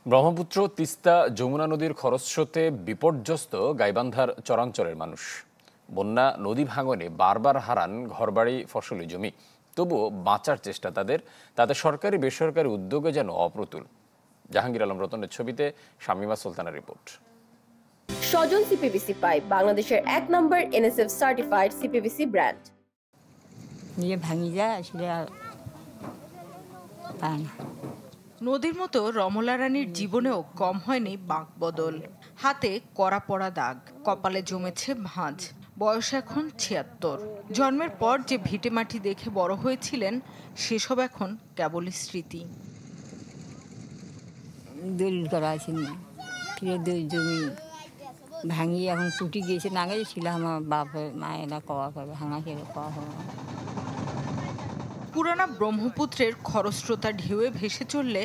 ব্রহ্মপুত্র, তিস্তা, যমুনা নদীর খরস্রোতে বিপর্যস্ত গাইবান্ধার চরাঞ্চলের মানুষ। বন্যা, নদী ভাঙনে বারবার হারান ঘরবাড়ি, ফসলি জমি। তবুও বাঁচার চেষ্টা তাদের সরকারি বেসরকারি উদ্যোগে যেন অপ্রতুল। জাহাঙ্গীর আলম রতনের ছবিতে শামীমা সুলতানার রিপোর্ট। স্বজন সিপিভিসি পাইপ, বাংলাদেশের ১ নম্বর এনএসএফ সার্টিফাইড সিপিভিসি ব্র্যান্ড। নিয়ে ভাঙি যায় আসলে নদীর মতো রমলা রানীর জীবনেও কম হয়নি বাঁকবদল। হাতে কড়া পড়া দাগ, কপালে জমেছে ভাঁজ। বয়স এখন ৭৬। জন্মের পর যে ভিটে মাটি দেখে বড় হয়েছিলেন, সেসব এখন কেবলই স্মৃতি। দলিল করা আছে না, জমি ভাঙি এখন টুটি গিয়েছে। না গেছিল আমার বাপ মায়েরা কওয়া করবে, ভাঙা খেয়ে কওয়া হবে। পুরানা ব্রহ্মপুত্রের খরস্রোতা ঢেউয়ে ভেসে চললে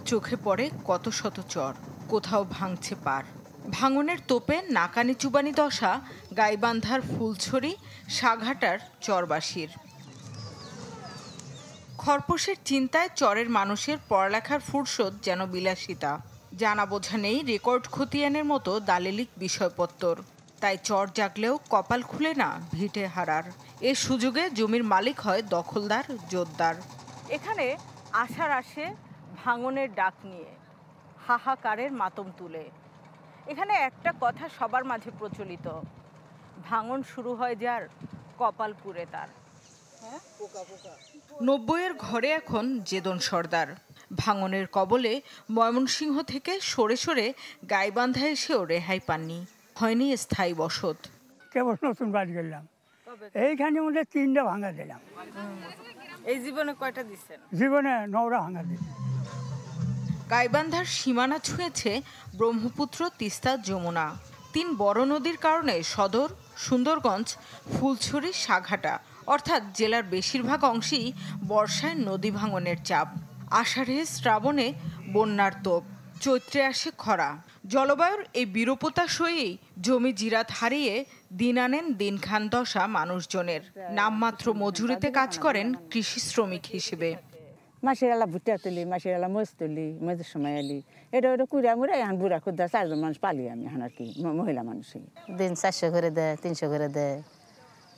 চোখে পড়ে কত শত চর, কোথাও ভাঙছে পার। ভাঙনের তোপে নাকানি চুবানি দশা গাইবান্ধার ফুলছড়ি, সাঘাটার চরবাসীর। খরপোশের চিন্তায় চরের মানুষের পড়ালেখার ফুরসত যেন বিলাসিতা। জানা বোঝা নেই রেকর্ড খতিয়ানের মতো দালিলিক বিষয়পত্তর। তাই চর জাগলেও কপাল খুলে না ভিটে হারার। এ সুযোগে জমির মালিক হয় দখলদার, জোরদার। এখানে আশার আসে ভাঙনের ডাক নিয়ে, হাহাকারের মাতম তুলে। এখানে একটা কথা সবার মাঝে প্রচলিত, ভাঙন শুরু হয় যার, কপাল পুড়ে তার। ৯০-এর ঘরে এখন জেদন সর্দার। ভাঙনের কবলে ময়মনসিংহ থেকে সরে সরে গাইবান্ধা এসেও রেহাই পাননি, হয়নি স্থায়ী বসত। কেবল নতুন বাড়ি গেলাম, এইখানে মধ্যে ৩টা ভাঙা দিলাম। এই জীবনে কয়টা দিচ্ছেন? জীবনে ৯টা ভাঙা দিলাম। গাইবান্ধার সীমানা ছুঁয়েছে ব্রহ্মপুত্র, তিস্তা, যমুনা। ৩ বড় নদীর কারণে সদর, সুন্দরগঞ্জ, ফুলছড়ি, সাঘাটা অর্থাৎ জেলার বেশিরভাগ অংশেই বর্ষায় নদী ভাঙনের চাপ। আষাঢ়ে, শ্রাবণে বন্যার তোপ, চৈত্রে আসে খরা। জলবায়ুর এই বিরূপতা সয়েই জমি জিরাত হারিয়ে দিন আনেন দিন খান দশা মানুষজনের। নামমাত্র মজুরিতে কাজ করেন কৃষি শ্রমিক হিসেবে। মাসের এলা ভুট্টা তুলি, মাসের এলা মজ তুলি, মজের সময় এলি এটা ওটা কুড়া মুড়া এখন বুড়া খুদ্া 4জন মানুষ পালি আমি এখন আর কি মহিলা মানুষই। দিন 400 করে দেয়, 300 করে দেয়।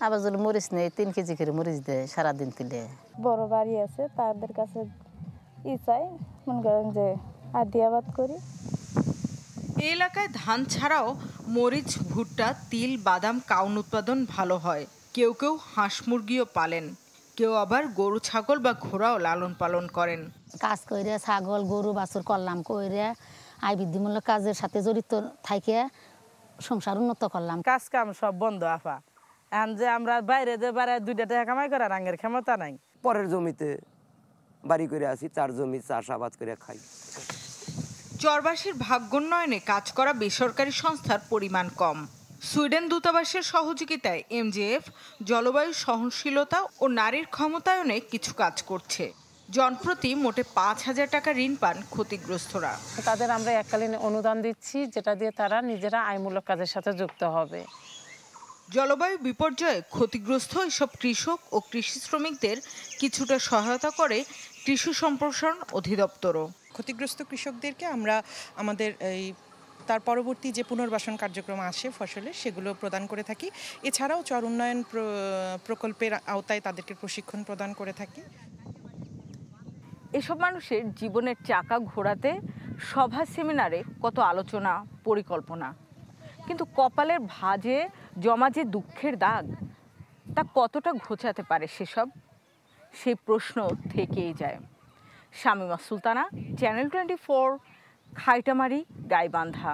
আবার যদি মরিচ নেই 3 কেজি করে মরিচ দেয় সারাদিন তুলে। বড় বাড়ি আছে, তাদের কাছে চাই মনে করেন যে আদি আবাদ করি। এই এলাকায় ধান ছাড়াও মরিচ, ভুট্টা, তিল, বাদাম, কাউন উৎপাদন ভালো হয়। কেউ কেউ হাঁস মুরগিও পালেন, কেউ আবার গরু, ছাগল বা ঘোড়াও লালন পালন করেন। কাজ করে ছাগল, গরু, বাছুর করলাম, করে আয় বৃদ্ধিমূলক কাজের সাথে জড়িত থাকে সংসার উন্নত করলাম। কাজ কাম সব বন্ধ আফা, এখন যে আমরা বাইরে যে বেড়ায় 2টা টাকা কামাই করার আঙ্গের ক্ষমতা নাই। পরের জমিতে বাড়ি করে আসি, তার জমি চাষাবাদ করে খাই। চরবাসীর ভাগ্যোন্নয়নে কাজ করা বেসরকারি সংস্থার পরিমাণ কম। সুইডেন দূতাবাসের সহযোগিতায় এমজেএফ জলবায়ু সহনশীলতা ও নারীর ক্ষমতায়নে কিছু কাজ করছে। জনপ্রতি মোটে ৫,০০০ টাকা ঋণ পান ক্ষতিগ্রস্তরা। তাদের আমরা এককালীন অনুদান দিচ্ছি, যেটা দিয়ে তারা নিজেরা আয়মূলক কাজের সাথে যুক্ত হবে। জলবায়ু বিপর্যয়ে ক্ষতিগ্রস্ত এসব কৃষক ও কৃষি শ্রমিকদের কিছুটা সহায়তা করে কৃষি সম্প্রসারণ অধিদপ্তরও। ক্ষতিগ্রস্ত কৃষকদেরকে আমরা আমাদের তার পরবর্তী যে পুনর্বাসন কার্যক্রম আসে ফসলের, সেগুলো প্রদান করে থাকি। এছাড়াও চর উন্নয়ন প্রকল্পের আওতায় তাদেরকে প্রশিক্ষণ প্রদান করে থাকি। এসব মানুষের জীবনের চাকা ঘোরাতে সভা, সেমিনারে কত আলোচনা, পরিকল্পনা, কিন্তু কপালের ভাঁজে জমা যে দুঃখের দাগ, তা কতটা ঘোচাতে পারে সেসব? সেই প্রশ্ন থেকেই যায়। শামীমা সুলতানা, চ্যানেল 24, খাইটামারি, গাইবান্ধা।